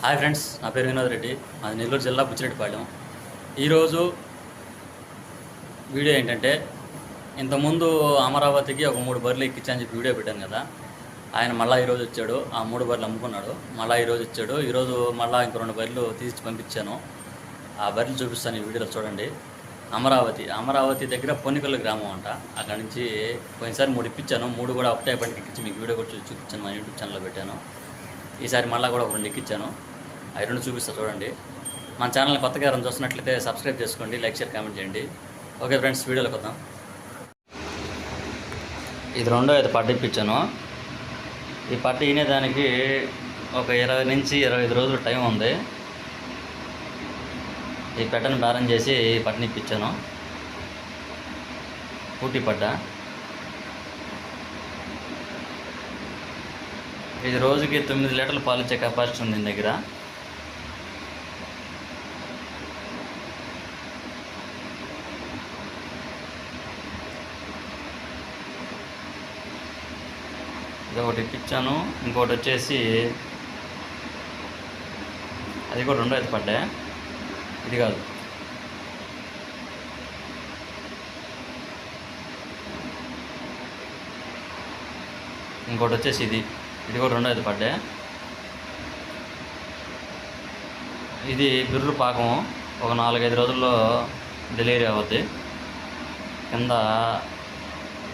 Hi friends, నా పేరు వినోద్ రెడ్డి. అది నెల్లూరు జిల్లా బుచ్చిరెడ్డిపాళెం. ఈరోజు వీడియో ఏంటంటే, ఇంతకుముందు అమరావతికి ఒక 3 బర్రెలు ఎక్కించని చెప్పి వీడియో పెట్టాను కదా. ఆయన మళ్ళీ ఈరోజు వచ్చాడు. ఆ 3 బర్రెలు అమ్ముకున్నాడు. మళ్ళీ ఈరోజు వచ్చాడు. ఈరోజు మళ్ళీ ఇంకో 2 బర్రెలు తీసి పంపించాను. ఆ బర్రెలు చూపిస్తాను ఈ వీడియోలో చూడండి. అమరావతి దగ్గర పొన్నికల్లు గ్రామం అంట. అక్కడ నుంచి పోయినసారి 3 ఇప్పించాను. 3 కూడా ఒకటే పనికి ఎక్కించి మీకు వీడియో కూడా చూపించాను, మా యూట్యూబ్ ఛానల్లో పెట్టాను. ఈసారి మళ్ళీ కూడా ఒక 2 ఎక్కించాను. అవి 2 చూపిస్తా చూడండి. మన ఛానల్ని కొత్తగా ఎవరైనా చూస్తున్నట్లయితే సబ్స్క్రైబ్ చేసుకోండి, లైక్ షేర్ కామెంట్ చేయండి. ఓకే ఫ్రెండ్స్, వీడియోలోకి వద్దాం. ఇది 2వ పట్ట ఇప్పించాను. ఈ పట్ట ఈనేదానికి ఒక 20 నుంచి 25 రోజులు టైం ఉంది. ఈ పెట్టను బేరం చేసి ఈ పట్టని ఇప్పించాను. పూటి పట్ట ఇది రోజుకి 9 లీటర్లు పాలు ఇచ్చే కెపాసిటీ ఉంది దీని దగ్గర. ఇది ఒకటి ఇప్పించాను. ఇంకోటి వచ్చేసి అది కూడా 2వ పడ్డా. ఇది కాదు, ఇంకోటి వచ్చేసి ఇది కూడా 2వ పడ్డా. ఇది బిర్రు పాకం. ఒక 4-5 రోజుల్లో డెలివరీ అవుద్ది. కింద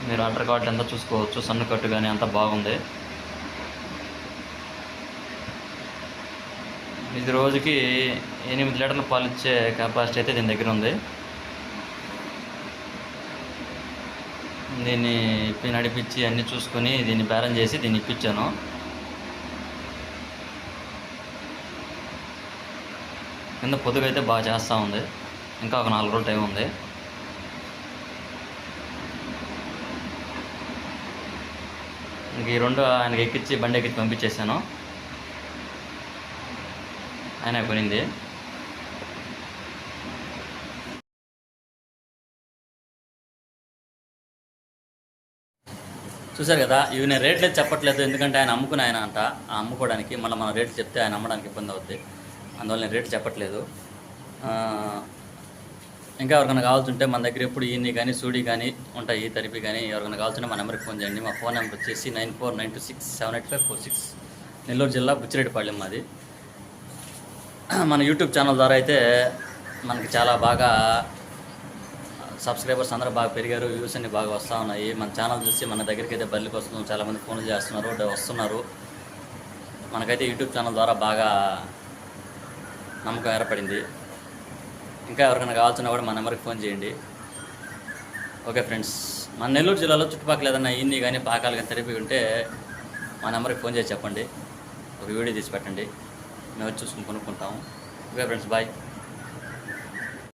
మీరు అండర్ కార్డు ఎంత చూసుకోవచ్చు. సన్ను కట్టు కానీ అంతా బాగుంది. ఇది రోజుకి 8 లీటర్ల పాలు ఇచ్చే కెపాసిటీ అయితే దీని దగ్గర ఉంది. దీన్ని నడిపించి అన్నీ చూసుకొని దీన్ని బేరం చేసి దీన్ని ఇప్పించాను. కింద పొదుగు అయితే బాగా చేస్తూ ఉంది. ఇంకా ఒక 4 రోజులు టైం ఉంది. ఇంక ఈ 2 ఆయనకి ఎక్కించి బండి ఎక్కించి పంపించేశాను. ఆయన కొనింది. చూసారు కదా, ఇవి నేను రేట్లు చెప్పట్లేదు, ఎందుకంటే ఆయన అమ్ముకుని ఆయన అంట. ఆ అమ్ముకోవడానికి మళ్ళీ మనం రేట్లు చెప్తే ఆయన అమ్మడానికి ఇబ్బంది అవుద్ది. అందువల్ల నేను రేట్లు చెప్పట్లేదు. ఇంకా ఎవరికైనా కావాల్సింటే మన దగ్గర ఎప్పుడు ఈయన్ని కానీ సూడి కానీ ఉంటాయి, తరిపి కానీ. ఎవరికైనా కావాల్సింటే మా నెంబర్కి ఫోన్ చేయండి. మా ఫోన్ నెంబర్ వచ్చేసి 9492678546. నెల్లూరు జిల్లా బుచ్చిరెడ్డిపాళెం మాది. మన యూట్యూబ్ ఛానల్ ద్వారా అయితే మనకి చాలా బాగా సబ్స్క్రైబర్స్ అందరూ బాగా పెరిగారు. వ్యూస్ అన్ని బాగా వస్తూ ఉన్నాయి. మన ఛానల్ చూసి మన దగ్గరికి అయితే బల్లికి వస్తున్నాం. చాలామంది ఫోన్లు చేస్తున్నారు, వస్తున్నారు. మనకైతే యూట్యూబ్ ఛానల్ ద్వారా బాగా నమ్మకం ఏర్పడింది. ఇంకా ఎవరికైనా కావాల్సిన కూడా మా నెంబర్కి ఫోన్ చేయండి. ఓకే ఫ్రెండ్స్, మన నెల్లూరు జిల్లాలో చుట్టుపక్కల ఏదైనా ఇన్ని కానీ పాకాలు కానీ తెలిపి ఉంటే మా నెంబర్కి ఫోన్ చేసి చెప్పండి. ఒక వీడియో తీసి పెట్టండి, మేము చూసుకుని కొనుక్కుంటాము. Okay friends, bye.